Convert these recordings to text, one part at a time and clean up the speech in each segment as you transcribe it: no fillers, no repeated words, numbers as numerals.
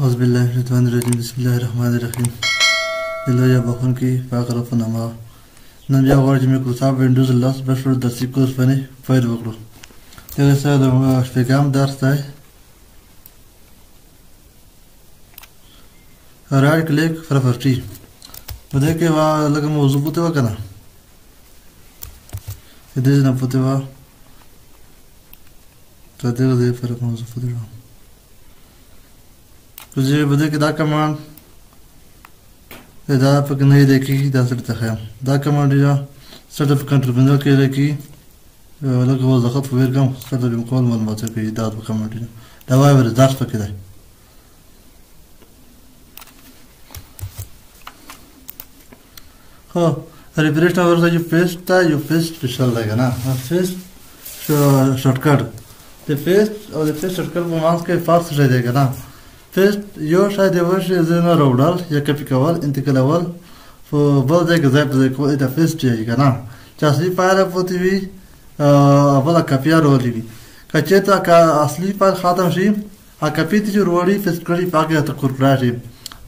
أعوذ بالله من الشيطان الرجيم بسم الله الرحمن الرحیم الله یا بخون کی فقره فنما نن بیا غواړم چې مایکروسافټ وینډوز 10 بشپړ درسي کورس باندې پیل وکړو. دغه سره د شپږم درس دی. رایټ کلیک پراپرټي په دې کې لکه موضوع پته وکنه دې نه پته وا ته دې پر موضوع پته وا तुझे बदे कि दा कमांड दा पर नहीं देखी दा सर तखयम दा कमांड या सेटअप कंट्रोल बंद के की लग वो ज़खत वेर कम सेटअप मकॉल मालूमात के दा कमांड दा वाई वर दास पर किधर हाँ रिफ्रेश ना वर्षा जो पेस्ट था जो पेस्ट स्पेशल लगेगा ना पेस्ट शॉर्टकट ते पेस्ट और पेस्ट शॉर्टकट वो मांस के फास्ट रह जाएगा ना पेस्ट यो शायद वर्ष زنا راوړل یا کپی کول انتقالول په بل ځای کې ځای په ځای کولی دا پیسټ یې که نه چې اصلي فایل پاتې وي بله کپي راولي وي که چېرته که اصلي فایل ختم شي هغه کپي ته چې وروړي پیسټ کړي په هغې ته کورک راشي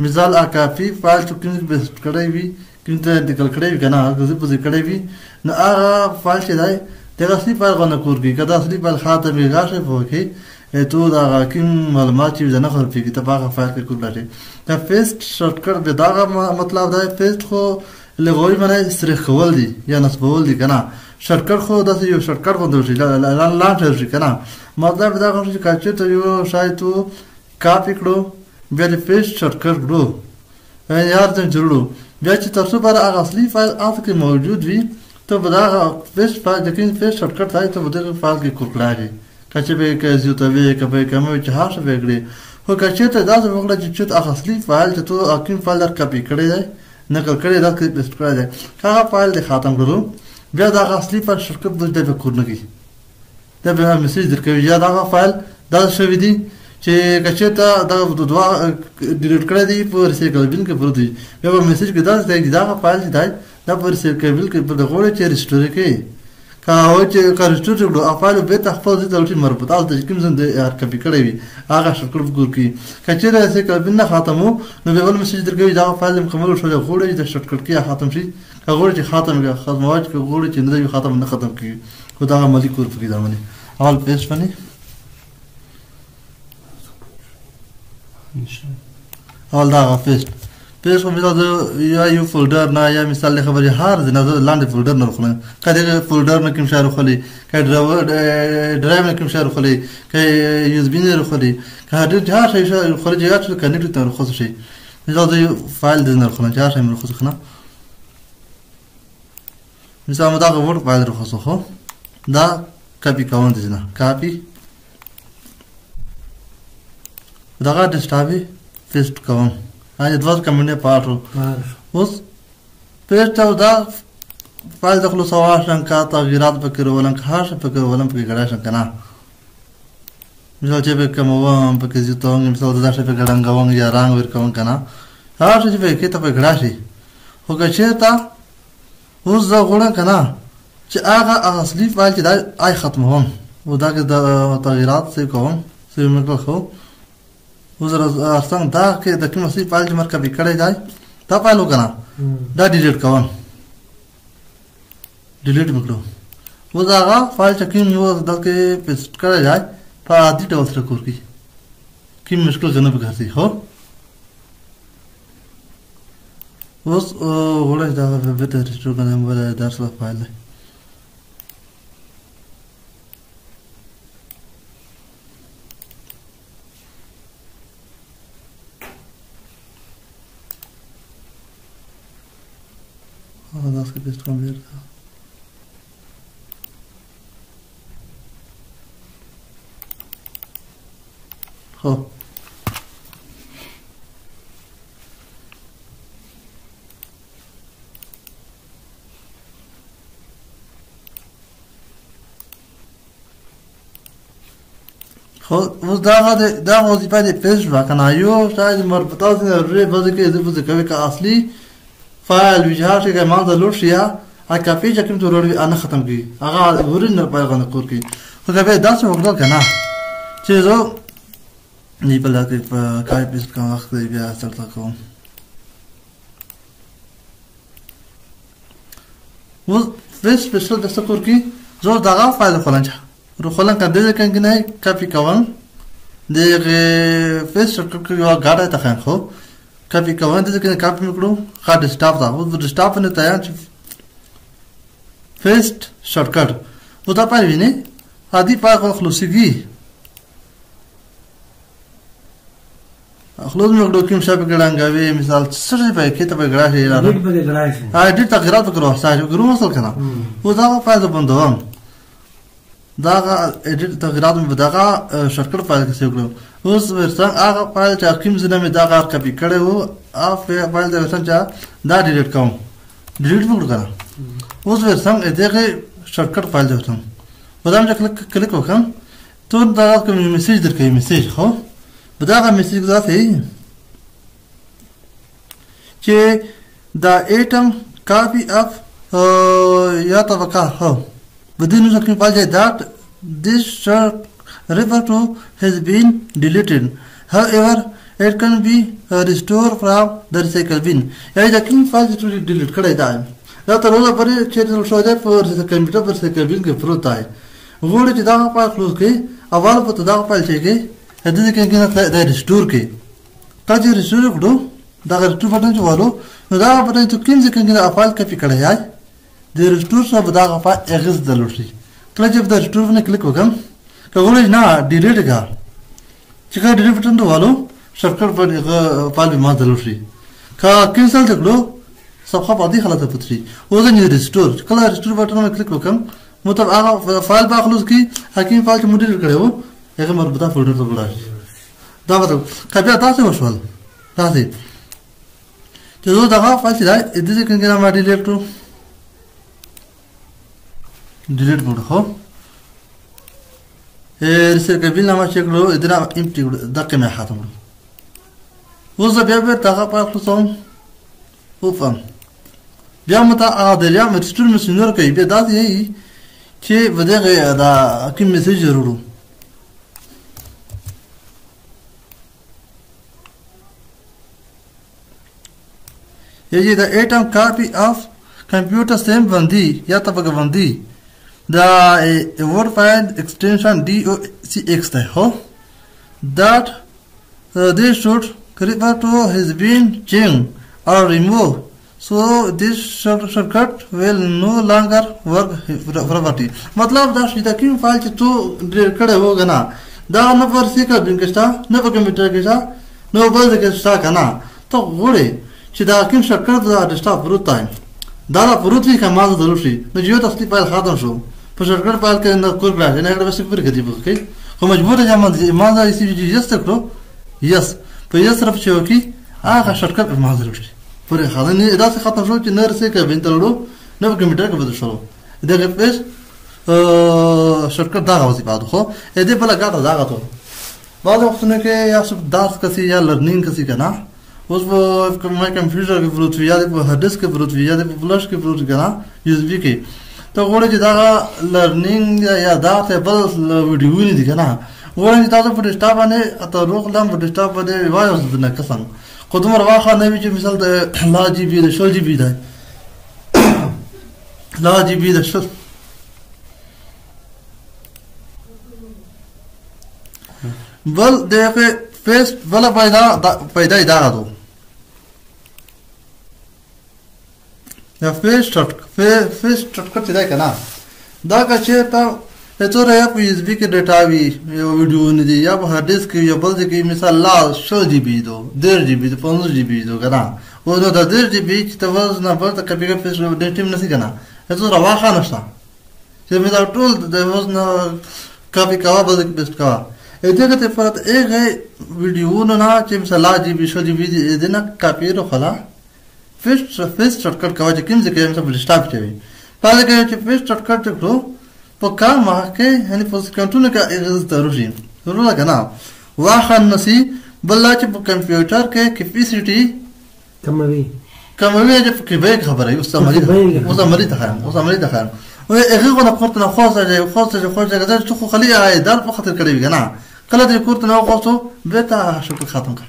مثال هغه کپي فایل چې کوم پیسټ کړی وي کوم ته انتقال کړی وي که نه هغه ځای په ځای کړی وي نو هغه فایل چې دی دغه اصلي فایل غوندې کور کوي که د اصلي فایل ختم وي راشي په کې تو دا کوم معلومات چې نه خبرې کې ته هغه فایل کې کول راځي دا پیسټ شارټکټ به دا مطلب دا پیسټ خو لغوي معنی استریخ کول دي یا نصبول دي کنه شارټکټ خو دا یو شارټکټ غوندې شي لا شي کنه مطلب دا خو چې کاچې ته یو شاید تو کاپی کړو بیا د پیسټ شارټکټ کړو یار ته جوړو بیا چې تاسو پر هغه اصلي فایل اته کې موجود وي ته به دا پیسټ فایل د کوم پیسټ شارټکټ ځای ته به د فایل کې کول راځي کچې به کې زیاتوي کبه کومه چې هر څه وګړي خو کچې ته دا څه وګړي چې اصلي فایل ته تو اکیم فایل در کاپی کړی دی نقل کړی دا کې پیسټ کړی دی هغه فایل د ختم کړو بیا دا اصلي فایل شرکت د دې کورنګي دا به میسج درکوي یا دا فایل دا شوی دی چې کچې ته دا دوه ډیلیټ کړی دی په ریسایکل بین کې پروت دی بیا به میسج کې دا فایل دی دا په ریسایکل بین کې په دغه چې ریسټور کوي او چې کارشتور جوړو افعال به تحفظ دي تلوي مربوط او د کوم زند ار کپی کړی وي هغه شکل وګور کی کچره سه کله نه ختمو نو به ول میسج درګوي دا فایل مکمل شو غوړي د شارټکټ کې ختم شي غوړي چې ختم کې خدمات کې غوړي چې نه ختم نه ختم کی خدا عملی کور پکې دا باندې اول پیج باندې اول دا پیج پیش کو مثال یا یو فولډر نه یا مثال له خبرې هر نه لاندې فولډر نه خلک کله فولډر نه کوم شارو خلی کله ډرایو نه کوم شارو خلی کله یو اس بي نه خلی کله هر شي خارج یا څه کنیکټ ته خصوص شي مثال یو فایل د نه خلک هر شي مر خصوص نه مثال مدا ورډ فایل خصوص خو دا کاپی کوون دي نه کاپی دا ډیسټابي پیسټ کوم هذا دوار كمني بارو بص بيرتاو دا فايل دخلو سواشن کا تغييرات بكر ولن كهاش بكر ولن بكر غراشن كنا مثال چې به کوم په کې زیاتون مثال دا چې په ګړنګون یا رنگ ور کوم کنا هر څه به کې ته په غراشي هو که تا اوس دا غوړه کنا چې هغه اصلي فایل چې دا آی ختموم و دا کې د تغییرات څه کوم څه مکو خو وزر اصلا دا کې د کوم څه فایل چې مرکبي کړی دی دا فایل وکنه دا ډیلیټ کوم ډیلیټ وکړو وزر هغه فایل چې کوم یو د کې پیسټ کړی دی په عادي ډول سره کوي کوم مشکل نه پکاري هو اوس وړه دا به ته ريسټور کنه ولا درس فایل دی هذا اسكت بيست كمبيوتر خو اوس دا وظیفه د پیج وکنه یو شاید مربوطات نه لري بده کې د بده کوي که اصلي فایل وجهات کې ما د لوټ شیا ا کافي چې کوم ضروري انا ختم کی هغه ورن نه پیغام کور کی خو دا به داسې وګړه کنه چې زه دی بل کې کای پیسټ کوم وخت دی بیا سره کوم و فیس سپیشل د سکور کی زو دغه فایل خلنچ رو خلن کنده کنګ نه کاپی کوم د فیس شورټکټ یو غاډه ته خان خو کاپی کوم د کې کاپی وکړو خا ډیسکټاپ دا و ډیسکټاپ نه تیار فیس شورټکټ و دا پاره ویني ادي پاک خلاصيږي خلاص مې وکړو کوم شاپ ګړنګاوي مثال سره په کې ته په ګړاشه یې راځي په ګړاشه ها دې تغیرات وکړو ساجو ګرو وصل کنه و دا فایل بندوم دا اډیټ تغیرات مې دغه شورټکټ فایل کې سیو کړو اوس ورته هغه فایل چې کوم ځنه مې دغه کاپی کړو او فایل د ورته دا ډیلیټ کوم ډیلیټ وکړو کنه اوس ورته دغه شورټکټ فایل ورته ودام چې کلیک وکم ته دا کوم میسج درکې میسج خو بداغه میسج ذاته چې the atom copy of یا توقع هو بدین څه کې پالځي that this short refer to has been deleted however it can be restored from the recycle bin یا دا کوم فایل چې ډیلیټ کړی دا تر اوسه پرې چې شو ده په کمپیوټر پر recycle bin کې پروت دی وګوره چې دا فایل کلوز کړي اول په دا فایل چې هدي کې کنه دا ریسټور کې کاجه ریسټور کړو دا ریسټور بٹن چې والو نو دا بٹن ته کوم ځکه کنه افعال کپی کړی یا د ریسټور څخه دا غفا اغز دلوشي کله چې دا ریسټور باندې کلیک وکم کله نه ډیلیټ کا چې کا ډیلیټ بٹن ته والو شورټکټ باندې فایل ما دلوشي کا کینسل کړو صفحه باندې حالت پتري او دا نه ریسټور کله ریسټور بٹن باندې کلیک وکم مطلب هغه فایل باخلوس کی حکیم فایل چې مدیر کړو هغه مربوطه فولډر ته ولاړ دا مطلب کبه تاسو وشول تاسو چې زه دا فایل دا دې څنګه ما ډیلیټ کړو ډیلیټ کړو هو رسل کبیل نامه چې کړو ادرا امټي دقه مې حاتم وزه بیا به تاغه په خصوصم وفهم بیا متا عادل یا مستر مسنور کوي به دا دی چې ودغه دا کوم میسج ضرورو ये the atom copy of computer same बंदी या तब बंदी the word file extension docx है हो that this should refer to has been changed or removed so this shortcut will no longer work properly मतलब دا شي دا کوم فایل چې تو ډیلیټ کړه هو غنا دا نه پر سیکل بینکستا نه په کمپیوټر کې ځا نو بل ځکه څه کنه ته وړي چې دا کوم شورټکټ دا ډیسکټاپ پروت دی دا پروت وی کما ضرور شي نو یو تاسو فایل ختم شو په شورټکټ فایل کې نه کول راځي نه هغه بس پر کېږي بخې خو مجبور یم ما دا سی جی یست کړو یس په یس طرف چې وکی هغه شورټکټ په ما ضرور شي پر خاله نه دا څه ختم شو چې نه رسې کې بنتلړو نو کمپیوټر کې بده شو دا پس شورټکټ دا غوځي بعد خو دې په لګا دا غاټو بعد وختونه کې یا سب داس کسي یا لرنینګ کسي کنه اوس په ما کمپیوټر کې پروت وی یا په هارد ډیسک کې پروت وی یا په فلاش کې پروت کنه یو اس بي کې ته غوړې چې دا لرنینګ یا دا ته بل ویډیو نه دي کنه غوړې چې تاسو په ډیسکټاپ باندې اته روغ لم په ډیسکټاپ باندې وایو نه کسان خو دومره واخه نه وی چې مثال د لا جی بي د شل جی بي ده لا جی بي د شل بل دغه فیس ولا پیدا دا غو یا فیس شورټکټ دی کنه دا که چې تا ته یا په اس بي کې ډیټا وی یو ویډیو نه دی یا په هارد ډیسک یو بل ځکه مثال لا 100 جی بي دو 1.5 جی بي 15 جی بي دو کنه او نو دا 1.5 جی بي چې تاسو نه په کپی کې فیس ډیټا نه سي کنه ته راوخه نشته چې مې دا ټول د وزن کپی کاوه بل کې بیسټ کاوه دغه ته فرات هغه ویډیو نه چې مثال لا جی بي 100 جی بي دې نه کاپی رو خلا فیس شورټکټ کوي چې کوم ځکه مثلا ډیسکټاپ چوي پاره کې چې فیس شورټکټ کړو په کار ما کې یعنی په کنټرول کې ضروري ضرور کنه واخه نسی بل چې په کمپیوټر کې کیپیسټي کموي چې په کې به خبره یو سمري ته او هغه غو نه پورته نه خاصه چې خو خلی ایدار په خاطر کړی کنه कल दे कुर्त ना कोसो बेटा शॉर्ट खत्म कर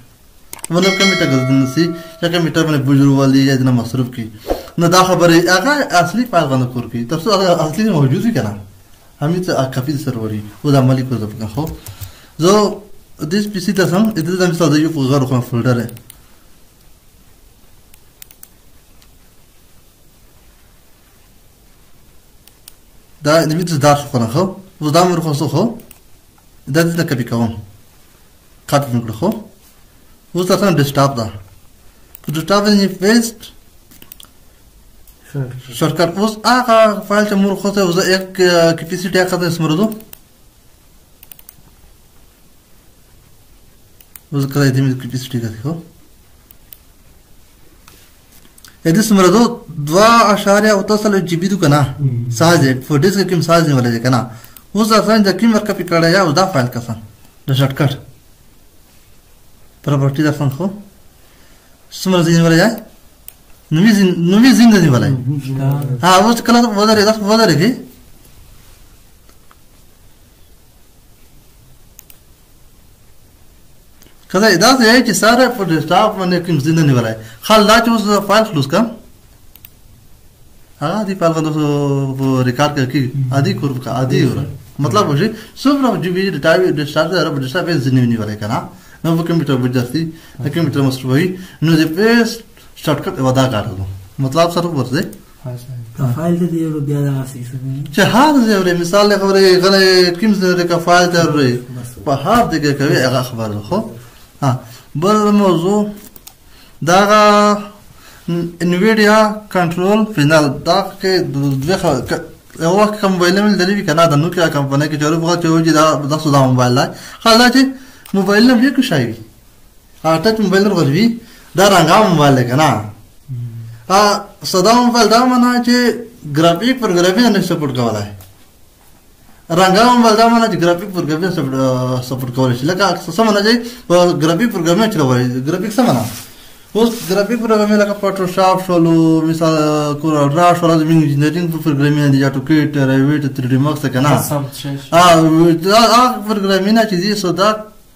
मतलब कंप्यूटर गलत नसी या कंप्यूटर में बुजुर्ग वाली या इतना मसरूफ की न दा खबर है आगा असली पाल बंद कर की तब तो असली मौजूद ही करना हमें तो काफी सरवरी वो दामली को जब हो जो दिस पीसी तसम इधर दम सादा यू फुगर को फोल्डर है दा निमित दार को ना हो वो दामर को सो हो दा दिस ना कभी कौन काट निकलो हो वो तसम डिस्टर्ब दा डिस्टर्ब इन पेस्ट शॉर्टकट उस आका फाइल चमूर खोसे उस एक कैपेसिटी आका तो स्मृदो उस कदा इतनी कैपेसिटी का देखो यदि स्मृदो 2.9 GB दु कना साज है फॉर डिस्क किम साज नहीं वाला है कना उस आसान जकिम वर्क पिकाड़ा या उदा फाइल का सन द शॉर्टकट प्रॉपर्टी दा सन हो स्मृदो नहीं वाला है नवी जिंदगी वाला है हाँ वो कला तो वजर है कि कदा इधर से है कि सारे पर स्टाफ मैंने किम जिंदगी वाला है खाल लाच उस फाइल क्लोज का हाँ आदि फाइल का तो वो रिकॉर्ड करके आदि कुर्ब का आदि हो रहा है मतलब वो जी सब लोग जो भी डिस्टार्ट है अब डिस्टार्ट है जिंदगी वाला है क्या ना मैं वो कंप्यूटर बुझाती कंप्यूटर मस्त वही नुज़े पे शॉर्टकट वदा कर दो मतलब सर ऊपर से फाइल दे दियो रुपया दा सी से हां दे रे मिसाल ले खबर गले किम से का फाइल दे रे पहाड़ दे के कभी एक खबर हो हां बल मौजू दागा एनवीडिया कंट्रोल फाइनल दा के هو كم موبايل من اللي كان هذا نوكيا كمباني كي جرب بغا تيجي دا صدا موبايل لا خلاص موبايل نبي كشاي هاتت موبايل غربي دا رنگا موبايل كنا صدا موبايل دا منا چې گرافیک پر گرافیک نه سپورټ کولای رنگا موبايل دا منا چې گرافیک پر گرافیک سپورټ کولای شي لکه څه منا چې گرافیک پروګرام چلوي گرافیک څه منا اوس گرافیک پروګرام لکه فوټوشاپ شولو مثال کور راش ولا د انجینرینګ پروګرامینګ دی جاتو کیټ ریویټ 3D ماکس کنه پروګرامینګ چې دي صدا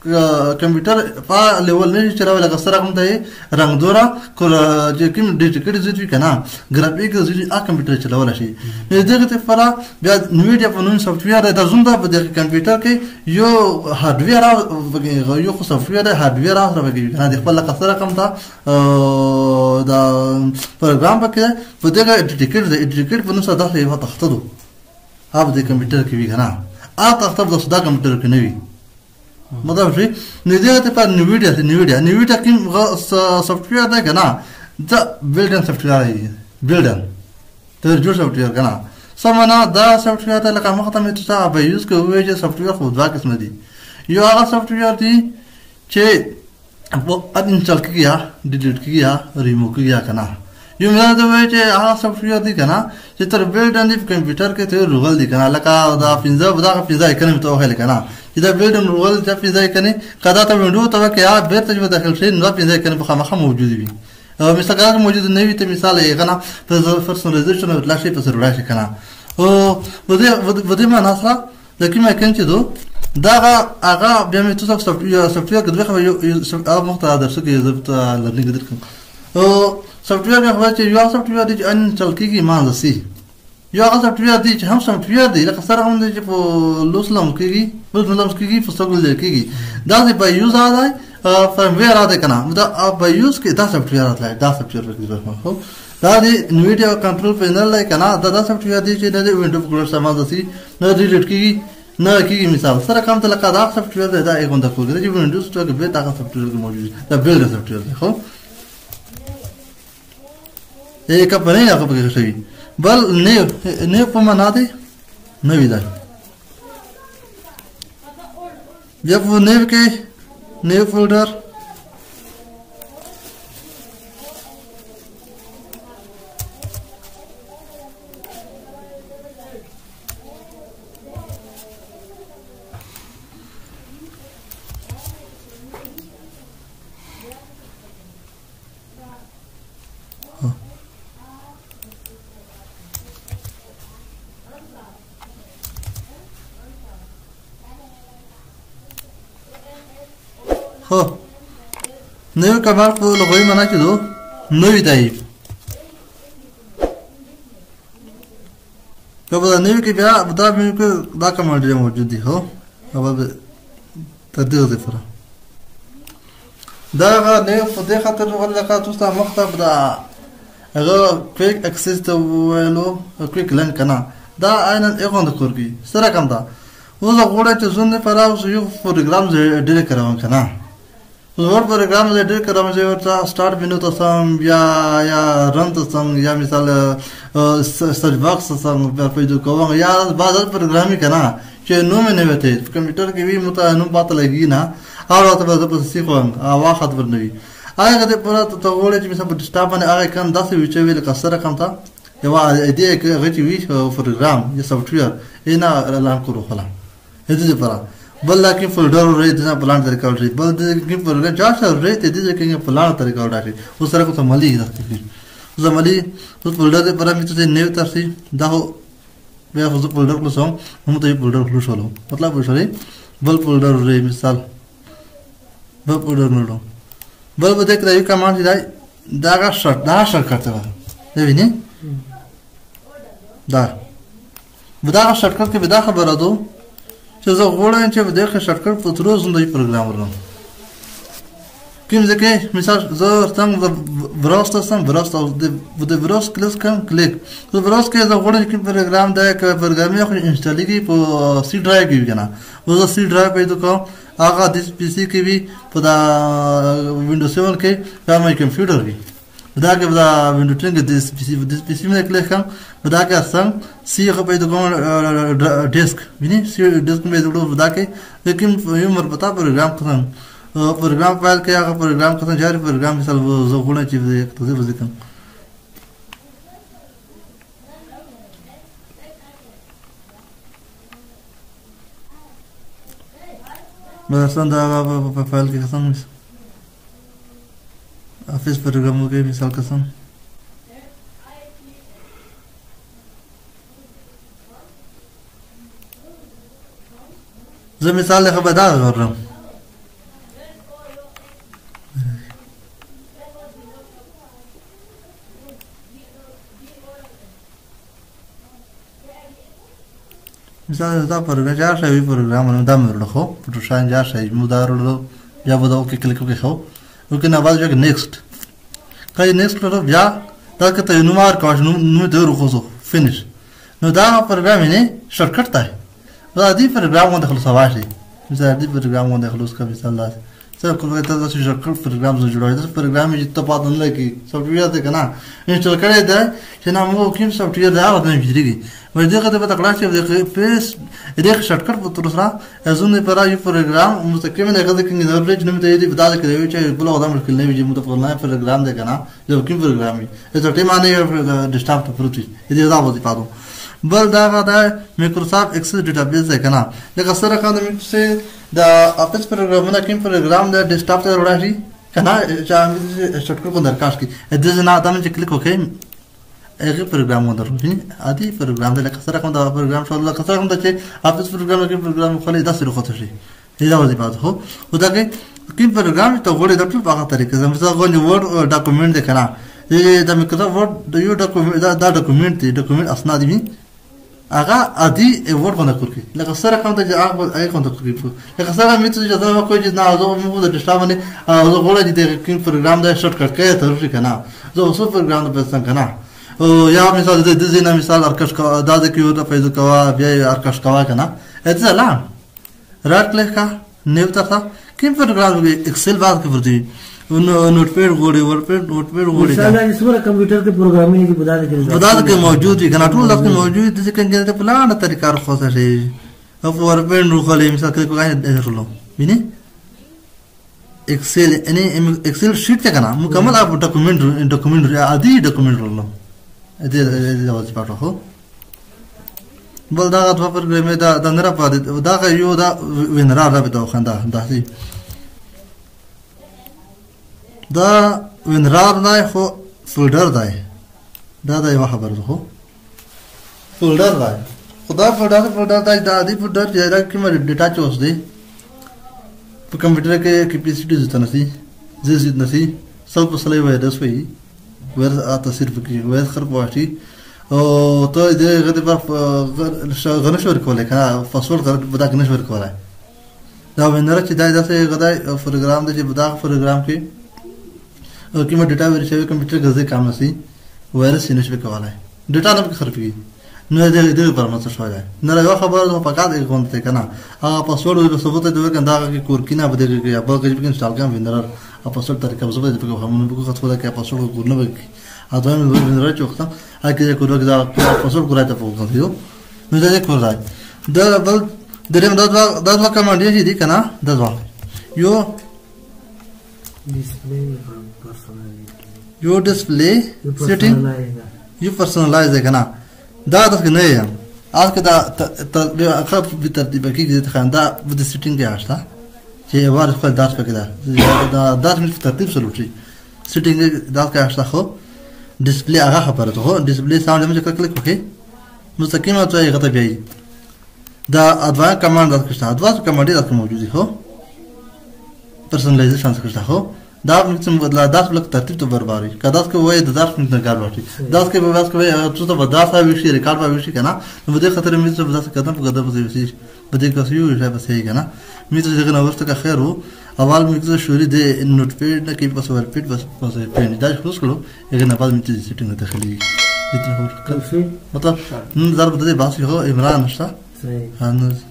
कंप्यूटर पा लेवल ने चलावे लगा सर हम ताई रंग दोरा को जे किम डिजिटल जुटी कना ग्राफिक जुटी आ कंप्यूटर चलावला शी ने देखते फरा बया न्वीडिया पनुन सॉफ्टवेयर दा जुंदा बदे कंप्यूटर के यो हार्डवेयर यो को सॉफ्टवेयर हार्डवेयर आ रबे कना देख पल्ला कसर कम था दा प्रोग्राम पके बदे का डिजिटल पनुन सदा से वो तख्तदो आप दे कंप्यूटर की भी कना आ तख्तब सदा कंप्यूटर के नवी मतलब شيء نديره تبع نيفيديا كيم سوفتوير ده كنا ده بيلدن سوفتوير هي بيلدن ترجو سوفتوير كنا سمعنا ده سوفتوير ده لكن ما ختم يتسا بيوز كويجي سوفتوير خود واقع اسمه دي يو هذا سوفتوير دي شيء वो अनइंस्टॉल किया डिलीट किया रिमूव किया कना यो मेरा तो वे जे आ सॉफ्टवेयर दी कना जे तर बिल्डन दी कंप्यूटर के ते रुगल दी कना लका दा पिंजा बदा का पिंजा इकने तो है कना इधर बिल्डन रुगल जब पिंजा इकने कदा तो विंडो तो के आ बेत जो दाखिल से न पिंजा इकने बखा मौजूद भी مثال का मौजूद नहीं भी तो मिसाल है कना पर्सनलाइजेशन ला शे पर रुड़ा शे कना ओ बदे ما ناسا लेकिन मैं कहन दो दागा आगा बियामे तो सॉफ्टवेयर के देखो यो अब मुख्ता दर्श के जब लर्निंग दर ओ सॉफ्टवेयर में हुआ चाहिए यो सॉफ्टवेयर दी अन चल की मान सी यो सॉफ्टवेयर दी हम सॉफ्टवेयर दी लका सर हम दे पो लुसलम की लुसलम की फसगल दे की दा से बाय यूज आ जाए फर्मवेयर आ दे कना दा बाय यूज के दा सॉफ्टवेयर आ जाए दा सॉफ्टवेयर की जरूरत हो दा दी न्वीडिया कंट्रोल पैनल है कना दा सॉफ्टवेयर दी जे विंडो प्रोग्राम सामान सी न डिलीट की न की मिसाल सर काम तो लका दा सॉफ्टवेयर दा एक बंदा को जे विंडोज तो के बेटा का सॉफ्टवेयर के मौजूद दा बिल्ड सॉफ्टवेयर देखो एक अपने या को सही बल ने पमा ना दे नवी दा जब वो नेव के नेव फोल्डर خو نوی کمال په لغوي معنا کې دو نوی دی کله نوی کې بیا دا مې کې دا کمال دی موجود دی هو او تدیر دی فرا دا نه په دې خاطر ولکه تاسو مکتب دا هغه کویک اکسس ته ویلو کویک لن کنه دا عین اغوند کورګي سره کوم دا اوس غوړه چې زونه پراو یو پروګرام ډیل کراوم کنه زور پروګرام ډیل کراوم چې ورته سٹارټ بینو ته سم یا رن ته سم یا مثال سرچ باکس سم په پیدا کوم یا بازار پروګرامي کنه چې نو مې نه وته کمپیوټر کې وی مته نو پات لګی نه او ته به په سیخوم واخت ورنوي هغه د پوره ته وړي چې مثلا په ډیسکټاپ باندې هغه کم داسې وی چې ویل کسره کم تا یو دې کې هغه چې وی پروګرام یا سافټویر اینا اعلان کړو خلا هدي لپاره بل لکه فولډر ورې د پلان طریقه ورې بل دې پروګرام جاش ورې ته دې کې پلان طریقه ورې اوس سره کوم ملي راځي زمالي اوس فولډر دې پرې مې ته نیو ترسي دا بیا خو فولډر کلوسم هم ته فولډر کلوسولو مطلب وشري بل فولډر ورې مثال بل فولډر نورو بل به دې یو کمانډ دی دا شرط کرتے وای دی ویني دا بدا شرط کې بدا خبره دو چې زه غواړم چې بدا شرط په تر اوسه د پروګرام ورنم کوم ځکه مثال زه څنګه براوزر سم براوزر د براوزر کلیک کوم کلیک د براوزر کې زه غواړم چې پروګرام دا کې پروګرام خو انسټال کیږي په سی ډرایو کې کنه زه سی ډرایو پیدا کوم هغه د پی سي کې وی په دا وینډوز 7 کې په مې کمپیوټر کې دا کې دا وینډوز 10 کې د پی سي مې کلیک کوم دا کې اسم سی هغه پیدا کوم ډیسک ویني سی ډیسک مې جوړو دا کې لیکن یو مربوطه پروګرام کوم پروګرام فایل کې هغه پروګرام کوم جاري پروګرام مثال زه غواړم چې تاسو وځم مثلا دا په فایل کې قسم افیس پروګرامو کې مثال قسم زه مثال له خبر دا غواړم مثال دا پروګرام جار شوی پروګرام دا مې ورلخو په شان جار شوی مدارلو یا بده کې کلیک وکړو وکړه نه باز وکړه نیکسټ کای نیکسټ کړو بیا دا کته نو مار کاش نو د روخو فینیش نو دا پروګرام نه شارټکټ دی دا دې پروګرام باندې خلاص واشي مثال دې پروګرام باندې خلاص کا مثال الله سره کومه ته تاسو شارټکټ پروګرام جوړوي دا پروګرام چې ته پاتې نه لګي سافټویر ته کنه انسټال کړی دا چې نو مو کوم سافټویر دا وته جوړیږي وای دغه د پته کلاس د پیس دغه شارټکټ په تر سره ازونه پر یو پروګرام مستقیم نه غوډه کې نه ورته نو ته دې بدل کړی چې بل ودا مشکل نه وي مو ته نه پروګرام دی کنه یو کوم پروګرام دی ته ټیم باندې ډیسکټاپ ته پروتي دې دا وځي پاتو بل دا دا مایکروسافټ ایکسل ډیټابیس دی کنه لکه سره کوم چې دا افیس پروګرامونه کوم پروګرام د ډیسکټاپ ته وړاندې کنه چې شارټکټ کو درکاش کی دې نه ادم چې کلیک وکړي هغه پروګرام ودرځي ادي پروګرام د لکه سره کوم دا پروګرام شو لکه سره کوم چې افیس پروګرام کې پروګرام خو له داسې وروته شي دا وځي پات هو ودا کې کوم پروګرام ته وړي د ټول په هغه طریقې زموږ غوښنه ورډ ډاکومنټ دی کنه دا مایکروسافټ ورډ د یو ډاکومنټ دا ډاکومنټ دی ډاکومنټ اسناد دي هغه ادي ورډ باندې کوي لکه سره کوم ته هغه کوم ته کوي لکه سره مې ته دا کوي چې نه زه مو د ډیسکټاپ باندې زه غوړم چې د کوم پروګرام دا شارټکټ کوي ته ورشي کنه زه اوس پروګرام د پسند کنه یا مثال د دې نه مثال ارکش کا دا د کیو ته پیدا کوا بیا ارکش کوا کنه اته لا رات لیکا نیو تا کوم پروګرام ایکسل باندې کوي نوٹ پیڈ غوړي ورپیډ نوٹ پیډ غوړي مثلا د سمره کمپیوټر کې پروګرامینګ کې بدل کې موجود دي کنه ټول لکه موجود دي چې څنګه ته پلان طریقه راخوسه شي او ورپیډ روخلې مثال کې کوی نه درلو ویني एक्सेल यानी एक्सेल शीट क्या करना मुकम्मल आप डॉक्यूमेंट आदि डॉक्यूमेंट लो इधर आवाज पाठो हो बल दा अथवा पर में दा दंगरा पा दा का यो दा विनरा दा बितो खंदा दासी दा विनरा ना हो फोल्डर दा दा यो खबर हो फोल्डर दा खुदा फोल्डर दा आदि फोल्डर जरा कि मैं डेटा चोस दे په کمپیوټر کې کیپیسټي زته نسی زید نسی سب وسلې وایرس وي وایرس تاثیر پکې وایرس خراب واشي او ته دې غته په غنښ ورکولای کنه پاسورډ غره بدا غنښ ورکولای دا وینر چې دا داسې غدای پروګرام دی چې بدا پروګرام کې کومه ډیټا ورشي کمپیوټر غزه کام نسی وایرس یې نشي کولای ډیټا نه خرابېږي نو دې پر مڅ شوی نه یو خبره په کار دی کوم ته کنه هغه پاسورډ د ثبوت دی کنده هغه کورکینه بده کې یا په کې انسټال کوم وینر ا پاسورډ طریقه زبر دې په همون په خاطر دا کې پاسورډ ګورنه وکي اته نو وینر چې وخت هغه کوو دا پاسورډ ګورای ته په کوو نو دا کوي دا بل دریم دا کمانډ یې دي کنه دا یو یو ډسپلی سیټینګ یو پرسونلایز ده کنه دا د نه یم اګه دا اخر په ترتیب کې د خندا د سیټینګ کې آشتا چې واره خپل داس پکې دا داس په ترتیب سره وشي سیټینګ دا کې آشتا خو ډسپلی هغه خبره ته ډسپلی ساوند موږ کلیک وکړي مستقیمه ته یې غته بیا دا ادوا کمانډ د کښه ادوا کمانډ د موجودي هو پرسونلایزیشن څخه هو دا موږ بدلا داس بلک ترتیب ته برابري کدا که وای د داس نه کار وټي داس کې به واس کوي څه ته بداسه وشي ریکارډ به وشي کنه نو دې خاطر موږ څه بداسه قدم په قدم وشي بده که یو ځای به سي کنه موږ څه نه ورته خیر وو اول موږ څه شوري د نوٹ پیډ نه کې بس ور پیډ بس پیډ دا خلاص کړو هغه نه بعد موږ سیټینګ ته خلی دې ته مطلب نن ضرب دې باسي هو عمران نشته صحیح